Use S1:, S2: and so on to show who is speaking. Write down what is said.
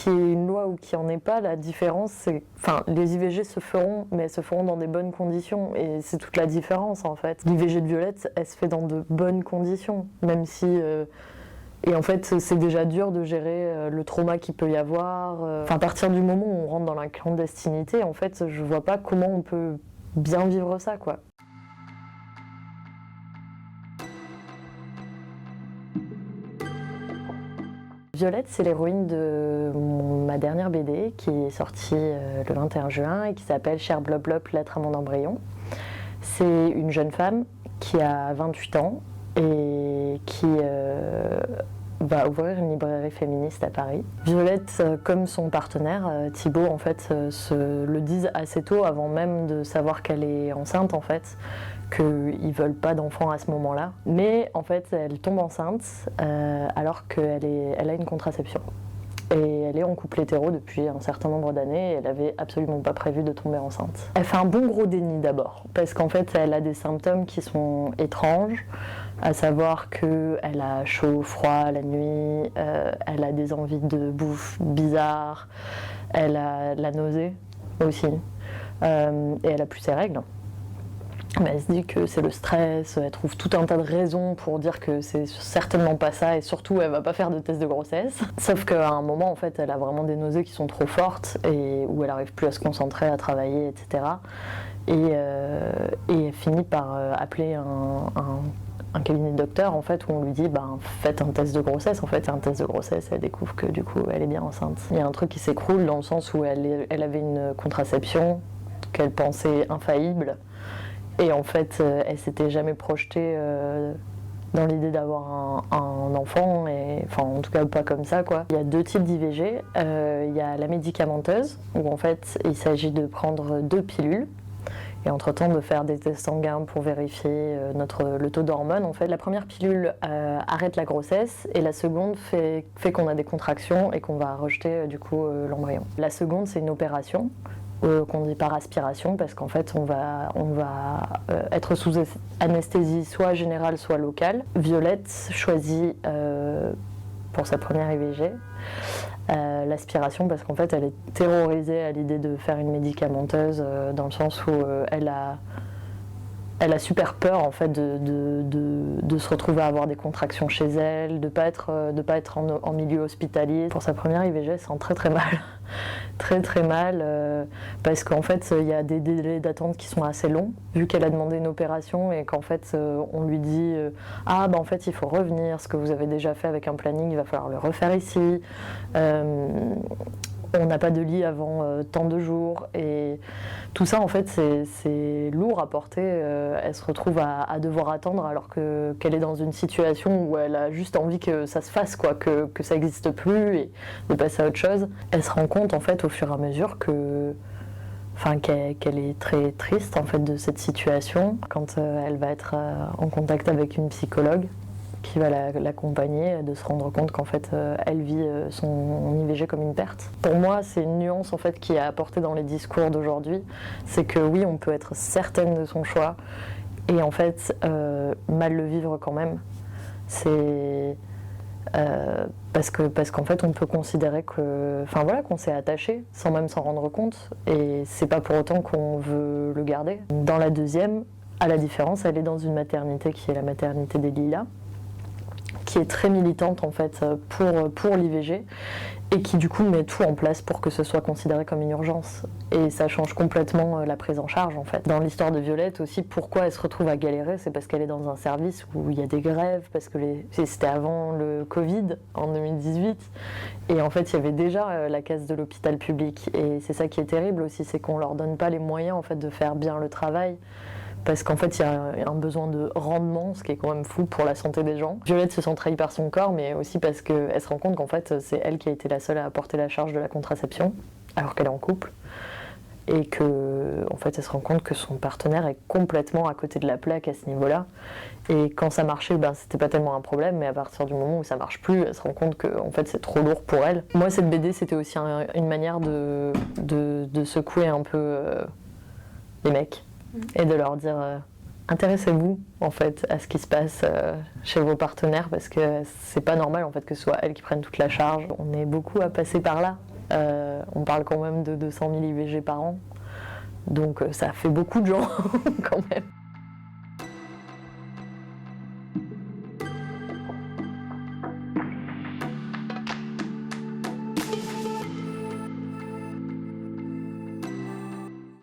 S1: qu'il y ait une loi ou qu'il n'y en ait pas, la différence, c'est... Enfin, les IVG se feront, mais elles se feront dans des bonnes conditions. Et c'est toute la différence, en fait. L'IVG de Violette, elle se fait dans de bonnes conditions, même si... Et en fait, c'est déjà dur de gérer le trauma qu'il peut y avoir. Enfin, à partir du moment où on rentre dans la clandestinité, en fait, je vois pas comment on peut bien vivre ça, quoi. Violette, c'est l'héroïne de ma dernière BD qui est sortie le 21 juin et qui s'appelle Cher Blob Blob, lettre à mon embryon. C'est une jeune femme qui a 28 ans et qui va ouvrir une librairie féministe à Paris. Violette, comme son partenaire Thibaut, en fait, se le disent assez tôt, avant même de savoir qu'elle est enceinte, en fait, qu'ils veulent pas d'enfant à ce moment-là. Mais en fait, elle tombe enceinte alors qu'elle a une contraception. Et elle est en couple hétéro depuis un certain nombre d'années et elle avait absolument pas prévu de tomber enceinte. Elle fait un bon gros déni d'abord, parce qu'en fait elle a des symptômes qui sont étranges, à savoir qu'elle a chaud, froid la nuit, elle a des envies de bouffe bizarres, elle a la nausée aussi, et elle a plus ses règles. Mais elle se dit que c'est le stress, elle trouve tout un tas de raisons pour dire que c'est certainement pas ça et surtout elle va pas faire de test de grossesse. Sauf qu'à un moment en fait elle a vraiment des nausées qui sont trop fortes et où elle arrive plus à se concentrer, à travailler, etc. Et elle finit par appeler un cabinet de docteur en fait où on lui dit faites un test de grossesse. En fait c'est un test de grossesse, elle découvre que du coup elle est bien enceinte. Il y a un truc qui s'écroule dans le sens où elle avait une contraception qu'elle pensait infaillible. Et en fait, elle s'était jamais projetée dans l'idée d'avoir un enfant, et, enfin en tout cas pas comme ça quoi. Il y a deux types d'IVG. Il y a la médicamenteuse, où en fait il s'agit de prendre 2 pilules, et entre-temps de faire des tests sanguins pour vérifier le taux d'hormones. En fait, la première pilule arrête la grossesse, et la seconde fait qu'on a des contractions et qu'on va rejeter du coup l'embryon. La seconde, c'est une opération. Qu'on dit par aspiration, parce qu'en fait on va être sous anesthésie soit générale soit locale. Violette choisit pour sa première IVG l'aspiration parce qu'en fait elle est terrorisée à l'idée de faire une médicamenteuse dans le sens où elle a super peur en fait de se retrouver à avoir des contractions chez elle, de pas être en milieu hospitalier. Pour sa première IVG, elle sent très très mal, très mal, parce qu'en fait il y a des délais d'attente qui sont assez longs, vu qu'elle a demandé une opération et qu'en fait on lui dit en fait il faut revenir, ce que vous avez déjà fait avec un planning, il va falloir le refaire ici. On n'a pas de lit avant tant de jours et tout ça en fait c'est lourd à porter. Elle se retrouve à devoir attendre alors qu'elle est dans une situation où elle a juste envie que ça se fasse quoi, que ça n'existe plus et de passer à autre chose. Elle se rend compte en fait au fur et à mesure qu'elle est très triste en fait de cette situation quand elle va être en contact avec une psychologue qui va l'accompagner, de se rendre compte qu'en fait elle vit son IVG comme une perte. Pour moi, c'est une nuance en fait qui est apportée dans les discours d'aujourd'hui, c'est que oui, on peut être certaine de son choix et en fait mal le vivre quand même. C'est parce qu'en fait on peut considérer qu'on s'est attaché sans même s'en rendre compte et c'est pas pour autant qu'on veut le garder. Dans la deuxième, à la différence, elle est dans une maternité qui est la maternité des Lilas, qui est très militante en fait pour l'IVG et qui du coup met tout en place pour que ce soit considéré comme une urgence. Et ça change complètement la prise en charge en fait. Dans l'histoire de Violette aussi, pourquoi elle se retrouve à galérer, c'est parce qu'elle est dans un service où il y a des grèves, parce que c'était avant le Covid en 2018 et en fait il y avait déjà la casse de l'hôpital public et c'est ça qui est terrible aussi, c'est qu'on leur donne pas les moyens en fait de faire bien le travail. Parce qu'en fait, il y a un besoin de rendement, ce qui est quand même fou pour la santé des gens. Violette se sent trahie par son corps, mais aussi parce qu'elle se rend compte qu'en fait, c'est elle qui a été la seule à porter la charge de la contraception, alors qu'elle est en couple. Et qu'en fait, elle se rend compte que son partenaire est complètement à côté de la plaque à ce niveau-là. Et quand ça marchait, c'était pas tellement un problème, mais à partir du moment où ça marche plus, elle se rend compte que en fait, c'est trop lourd pour elle. Moi, cette BD, c'était aussi une manière de secouer un peu les mecs. Et de leur dire intéressez-vous en fait à ce qui se passe chez vos partenaires parce que c'est pas normal en fait que ce soit elles qui prennent toute la charge. On est beaucoup à passer par là On parle quand même de 200 000 IVG par an. Donc ça fait beaucoup de gens quand même.